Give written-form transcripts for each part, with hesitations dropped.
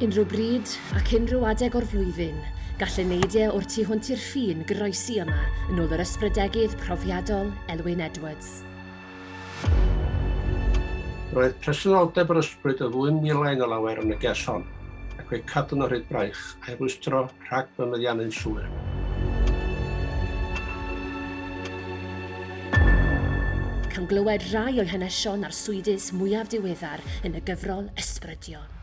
Unrhyw bryd ac unrhyw adeg o'r flwyddyn, gall eneidiau o'r tu hwnt i'r ffin groesi yma yn ôl yr ysbrydegydd profiadol Elwyn Edwards. Roedd presenoldeb yr ysbryd o 2,000 o lawer yn y ges hon, ac fe'i cadw'n o rhaid braich a'i rwystro rhag bymeddiannu'n llwyr. Cawn glywed rhai o'i hanesion a'r swydus mwyaf diweddar yn y gyfrol Ysbrydion.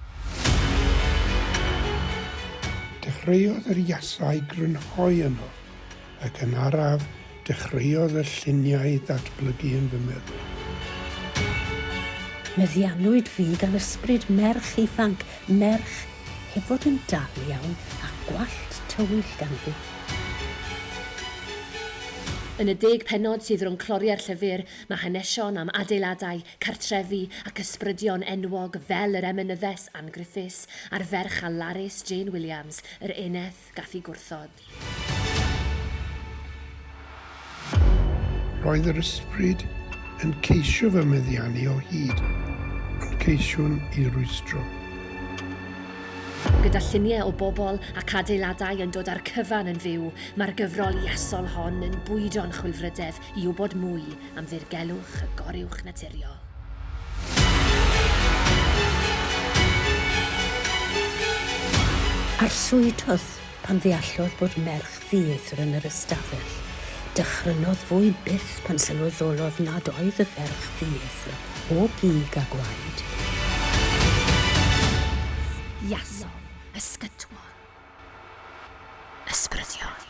Dechreuodd yr iasau grynhoi yno, ac yn araf dechreuodd y lluniau ddatblygu yn fy meddwl. Meddiannwyd fi gan ysbryd merch ifanc, merch heb fod yn dal iawn a gwallt tywyll gan fi. Yn y 10 pennod sydd rhwng cloriau'r llyfr, mae hanesion am adeiladau, cartrefi ac ysbrydion enwog fel yr emynyddes Ann Griffiths a'r ferch a Larys Jane Williams, yr Eneth gath ei gwrthod. Roedd yr ysbryd yn ceisio fy meddiannu o hyd, ond ceisiwn i rwystro. Gyda lluniau o bobl ac adeiladau yn dod ar cyfan yn fyw, mae'r gyfrol iasol hon yn bwydo'n chwilfrydedd i wybod mwy am ddirgelwch y goriwch naturiol. Arswydodd pan ddeallodd bod merch ddiethr yn yr ystafell. Dychrynnodd fwy byth pan sylweddolodd nad oedd y ferch ddiethr o gig a gwaed. Iasol, ysgytwol, ysbrydion.